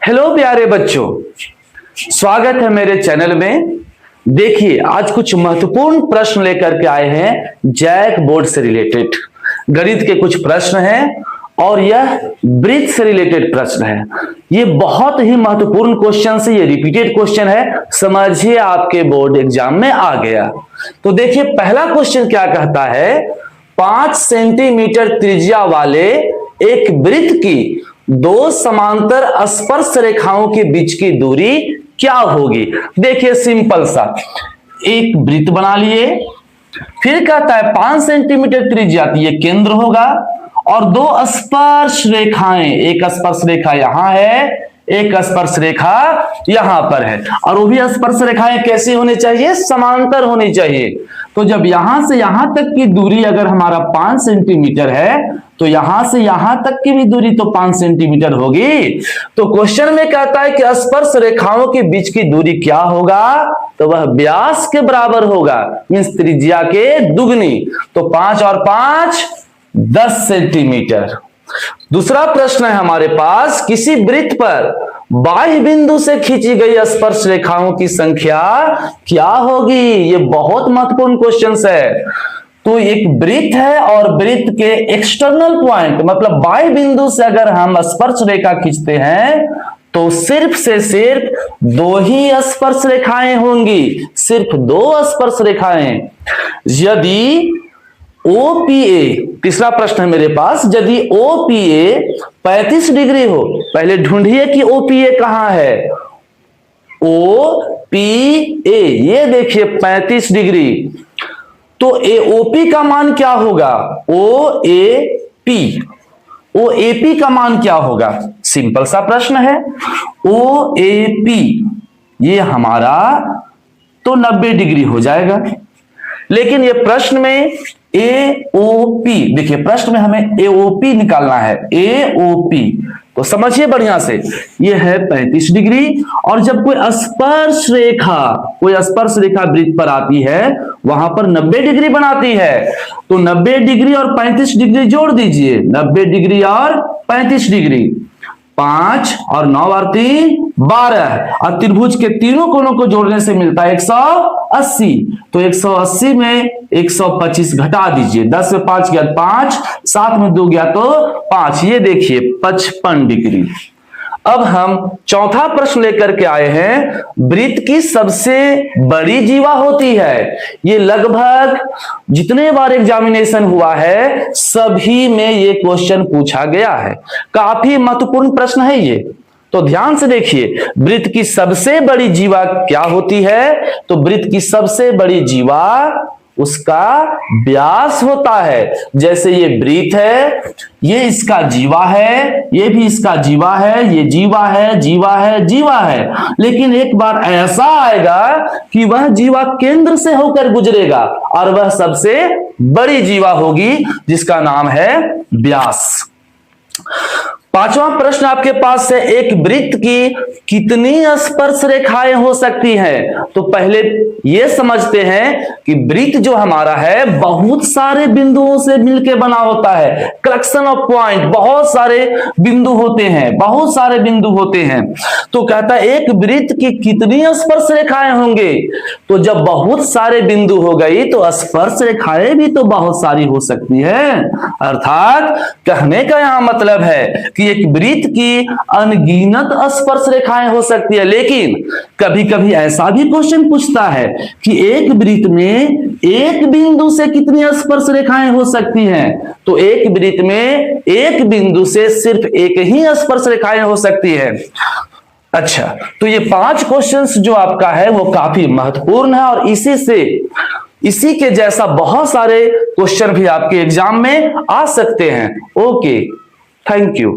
Hello प्यारे बच्चों, स्वागत है मेरे चैनल में। देखिए, आज कुछ महत्वपूर्ण प्रश्न लेकर के आए हैं जैक बोर्ड से रिलेटेड। गणित के कुछ प्रश्न हैं और यह वृत्त से रिलेटेड प्रश्न है। ये बहुत ही महत्वपूर्ण क्वेश्चन है, ये रिपीटेड क्वेश्चन है, समझिए आपके बोर्ड एग्जाम में आ गया। तो देखिए, पहला क्वेश्चन क्या कहता है, 5 सेंटीमीटर त्रिज्या वाले एक वृत्त की दो समांतर स्पर्श रेखाओं के बीच की दूरी क्या होगी। देखिए, सिंपल सा एक वृत्त बना लिए, फिर कहता है 5 सेंटीमीटर त्रिज्या, ये केंद्र होगा और दो स्पर्श रेखाएं, एक स्पर्श रेखा यहां है, एक स्पर्श रेखा यहां पर है, और वो भी स्पर्श रेखाएं कैसी होनी चाहिए, समांतर होनी चाहिए। तो जब यहां से यहां तक की दूरी अगर हमारा 5 सेंटीमीटर है, तो यहां से यहां तक की भी दूरी तो 5 सेंटीमीटर होगी। तो क्वेश्चन में कहता है कि स्पर्श रेखाओं के बीच की दूरी क्या होगा, तो वह व्यास के बराबर होगा, मींस त्रिज्या के दुगनी। तो 5 और 5 10 सेंटीमीटर। दूसरा प्रश्न है हमारे पास, किसी वृत्त पर बाह्य बिंदु से खींची गई स्पर्श रेखाओं की संख्या क्या होगी। ये बहुत महत्वपूर्ण क्वेश्चन है। तो एक वृत्त है और वृत्त के एक्सटर्नल पॉइंट मतलब बाह्य बिंदु से अगर हम स्पर्श रेखा खींचते हैं तो सिर्फ से सिर्फ 2 ही स्पर्श रेखाएं होंगी, सिर्फ 2 स्पर्श रेखाएं। यदि OPA, तीसरा प्रश्न है मेरे पास, यदि OPA 35 डिग्री हो, पहले ढूंढिए कि OPA कहां है। OPA, ये देखिए 35 डिग्री, तो OP का मान क्या होगा, OAP का मान क्या होगा। सिंपल सा प्रश्न है। OAP ये हमारा तो 90 डिग्री हो जाएगा, लेकिन ये प्रश्न में AOP, देखिए प्रश्न में हमें AOP निकालना है। AOP तो समझिए बढ़िया से, ये है 35 डिग्री, और जब कोई स्पर्श रेखा वृत्त पर आती है वहां पर 90 डिग्री बनाती है। तो 90 डिग्री और 35 डिग्री जोड़ दीजिए, 90 डिग्री और 35 डिग्री, 5 और 9 और 3 12, और त्रिभुज के तीनों कोनों को जोड़ने से मिलता है 180। तो 180 में 125 घटा दीजिए, 10 में 5 गया 5, 7 में 2 गया तो 5, ये देखिए 55 डिग्री। अब हम चौथा प्रश्न लेकर के आए हैं, वृत्त की सबसे बड़ी जीवा होती है। ये लगभग जितने बार एग्जामिनेशन हुआ है सभी में ये क्वेश्चन पूछा गया है, काफी महत्वपूर्ण प्रश्न है ये। तो ध्यान से देखिए, वृत्त की सबसे बड़ी जीवा क्या होती है, तो वृत्त की सबसे बड़ी जीवा उसका व्यास होता है। जैसे ये वृत्त है, ये इसका जीवा है, ये भी इसका जीवा है, ये जीवा है, जीवा है, जीवा है, लेकिन एक बार ऐसा आएगा कि वह जीवा केंद्र से होकर गुजरेगा और वह सबसे बड़ी जीवा होगी जिसका नाम है व्यास। पांचवा प्रश्न आपके पास है, एक वृत्त की कितनी स्पर्श रेखाएं हो सकती हैं। तो पहले यह समझते हैं कि वृत्त जो हमारा है बहुत सारे बिंदुओं से मिलकर बना होता है, कलेक्शन ऑफ पॉइंट, बहुत सारे बिंदु होते हैं, बहुत सारे बिंदु होते हैं। तो कहता है एक वृत्त की कितनी स्पर्श रेखाएं होंगे। तो जब बहुत सारे बिंदु हो गई तो स्पर्श रेखाएं भी तो बहुत सारी हो सकती है। अर्थात कहने का यहां मतलब है कि एक वृत्त की अनगिनत स्पर्श रेखाएं हो सकती है। लेकिन कभी कभी ऐसा भी क्वेश्चन पूछता है कि एक वृत्त में एक बिंदु से कितनी स्पर्श रेखाएं हो सकती हैं। तो एक वृत्त में एक बिंदु से सिर्फ एक ही स्पर्श रेखाएं हो सकती है। अच्छा, तो ये 5 क्वेश्चंस जो आपका है वो काफी महत्वपूर्ण है, और इसी के जैसा बहुत सारे क्वेश्चन भी आपके एग्जाम में आ सकते हैं। Okay, thank you.